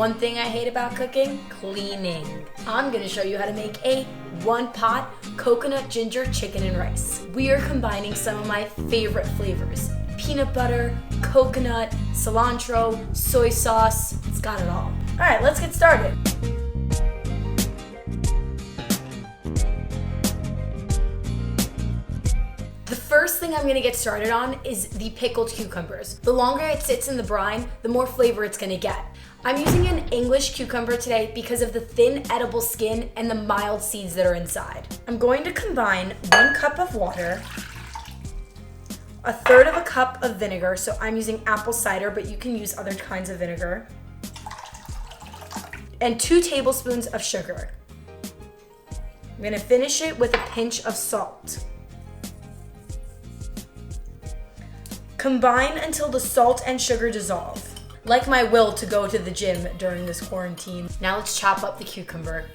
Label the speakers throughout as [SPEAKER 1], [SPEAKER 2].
[SPEAKER 1] One thing I hate about cooking, cleaning. I'm gonna show you how to make a one-pot coconut ginger chicken and rice. We are combining some of my favorite flavors. Peanut butter, coconut, cilantro, soy sauce, it's got it all. All right, let's get started. The first thing I'm gonna get started on is the pickled cucumbers. The longer it sits in the brine, the more flavor it's gonna get. I'm using an English cucumber today because of the thin edible skin and the mild seeds that are inside. I'm going to combine 1 cup of water, 1/3 of a cup of vinegar, so I'm using apple cider, but you can use other kinds of vinegar, and 2 tablespoons of sugar. I'm gonna finish it with a pinch of salt. Combine until the salt and sugar dissolve. Like my will to go to the gym during this quarantine. Now let's chop up the cucumber.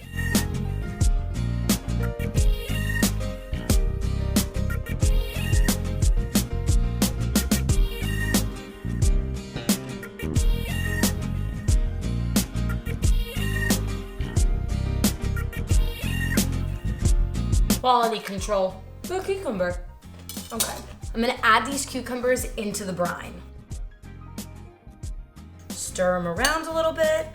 [SPEAKER 1] Quality control. The cucumber. Okay. I'm gonna add these cucumbers into the brine. Stir them around a little bit.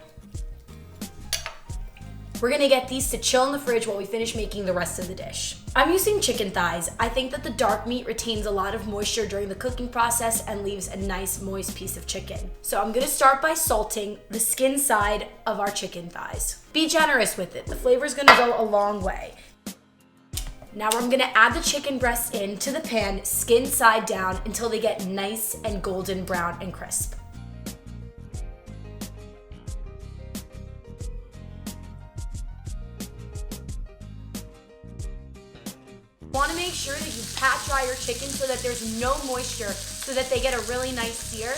[SPEAKER 1] We're gonna get these to chill in the fridge while we finish making the rest of the dish. I'm using chicken thighs. I think that the dark meat retains a lot of moisture during the cooking process and leaves a nice moist piece of chicken. So I'm gonna start by salting the skin side of our chicken thighs. Be generous with it. The flavor's gonna go a long way. Now I'm gonna add the chicken breasts into the pan, skin side down, until they get nice and golden brown and crisp. You wanna make sure that you pat dry your chicken so that there's no moisture, so that they get a really nice sear.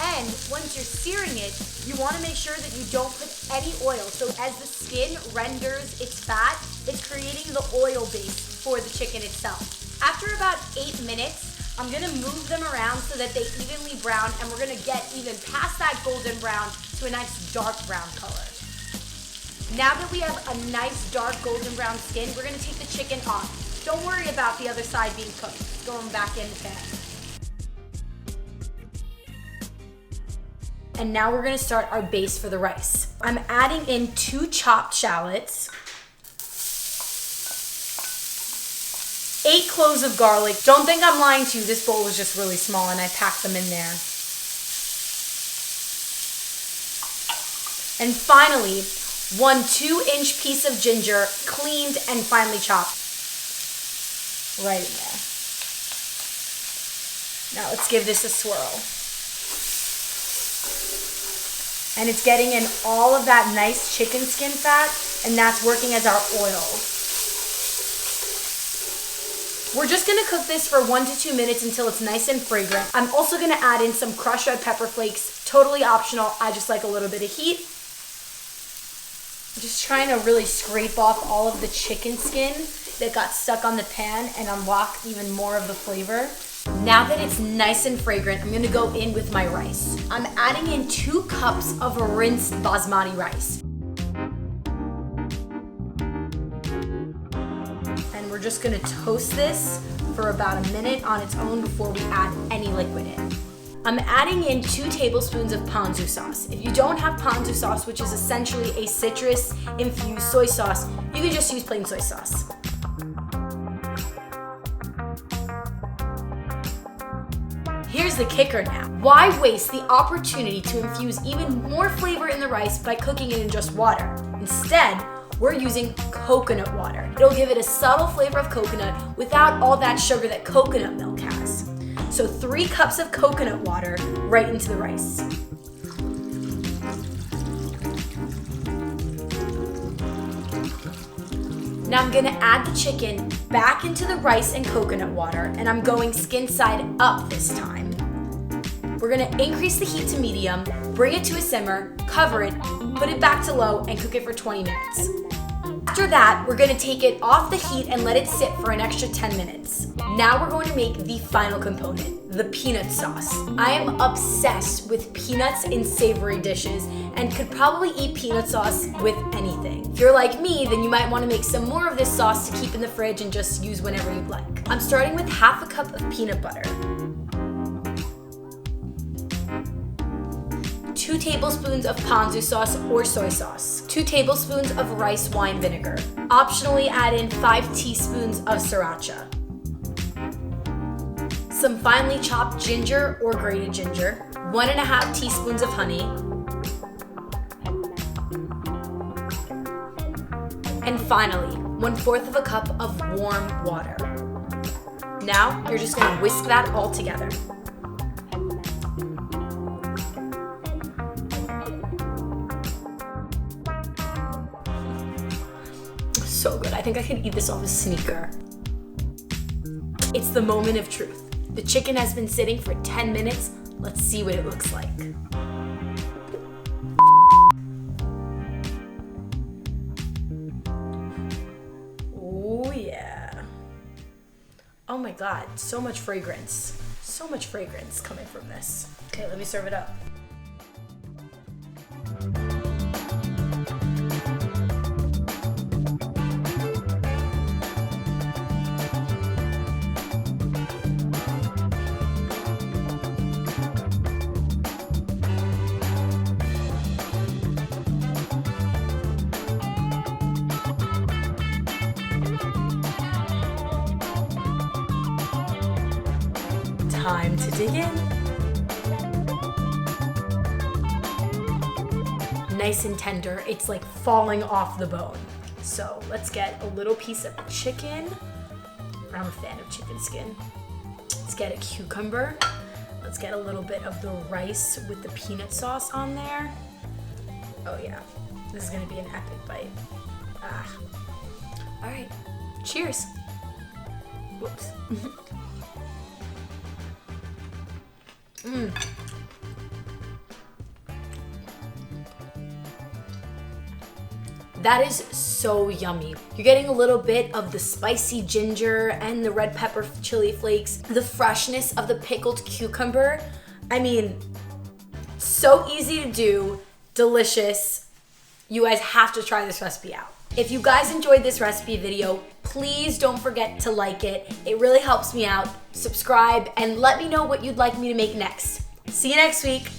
[SPEAKER 1] And once you're searing it, you wanna make sure that you don't put any oil. So as the skin renders its fat, it's creating the oil base for the chicken itself. After about 8 minutes, I'm gonna move them around so that they evenly brown, and we're gonna get even past that golden brown to a nice dark brown color. Now that we have a nice dark golden brown skin, we're gonna take the chicken off. Don't worry about the other side being cooked. Throw them back in the pan. And now we're gonna start our base for the rice. I'm adding in 2 chopped shallots, 8 cloves of garlic. Don't think I'm lying to you, this bowl was just really small and I packed them in there. And finally, 1 2-inch piece of ginger, cleaned and finely chopped. Right in there. Now let's give this a swirl. And it's getting in all of that nice chicken skin fat, and that's working as our oil. We're just gonna cook this for 1 to 2 minutes until it's nice and fragrant. I'm also gonna add in some crushed red pepper flakes, totally optional. I just like a little bit of heat. I'm just trying to really scrape off all of the chicken skin that got stuck on the pan and unlock even more of the flavor. Now that it's nice and fragrant, I'm gonna go in with my rice. I'm adding in 2 cups of rinsed Basmati rice. And we're just gonna toast this for about a minute on its own before we add any liquid in. I'm adding in 2 tablespoons of ponzu sauce. If you don't have ponzu sauce, which is essentially a citrus-infused soy sauce, you can just use plain soy sauce. Here's the kicker now. Why waste the opportunity to infuse even more flavor in the rice by cooking it in just water? Instead, we're using coconut water. It'll give it a subtle flavor of coconut without all that sugar that coconut milk has. So 3 cups of coconut water right into the rice. Now I'm gonna add the chicken back into the rice and coconut water, and I'm going skin side up this time. We're gonna increase the heat to medium, bring it to a simmer, cover it, put it back to low, and cook it for 20 minutes. After that, we're gonna take it off the heat and let it sit for an extra 10 minutes. Now we're going to make the final component, the peanut sauce. I am obsessed with peanuts in savory dishes and could probably eat peanut sauce with anything. If you're like me, then you might want to make some more of this sauce to keep in the fridge and just use whenever you'd like. I'm starting with half a cup of peanut butter, 2 tablespoons of ponzu sauce or soy sauce, 2 tablespoons of rice wine vinegar. Optionally add in 5 teaspoons of sriracha, some finely chopped ginger or grated ginger, 1.5 teaspoons of honey, and finally, 1/4 of a cup of warm water. Now, you're just gonna whisk that all together. So good. I think I could eat this off a sneaker. It's the moment of truth. The chicken has been sitting for 10 minutes. Let's see what it looks like. Oh yeah. Oh my God, so much fragrance. So much fragrance coming from this. Okay, let me serve it up. Time to dig in. Nice and tender. It's like falling off the bone. So let's get a little piece of chicken. I'm a fan of chicken skin. Let's get a cucumber. Let's get a little bit of the rice with the peanut sauce on there. Oh yeah, this is gonna be an epic bite. All right, cheers. Whoops. That is so yummy. You're getting a little bit of the spicy ginger and the red pepper chili flakes, the freshness of the pickled cucumber. I mean, so easy to do, delicious. You guys have to try this recipe out. If you guys enjoyed this recipe video, please don't forget to like it. It really helps me out. Subscribe and let me know what you'd like me to make next. See you next week.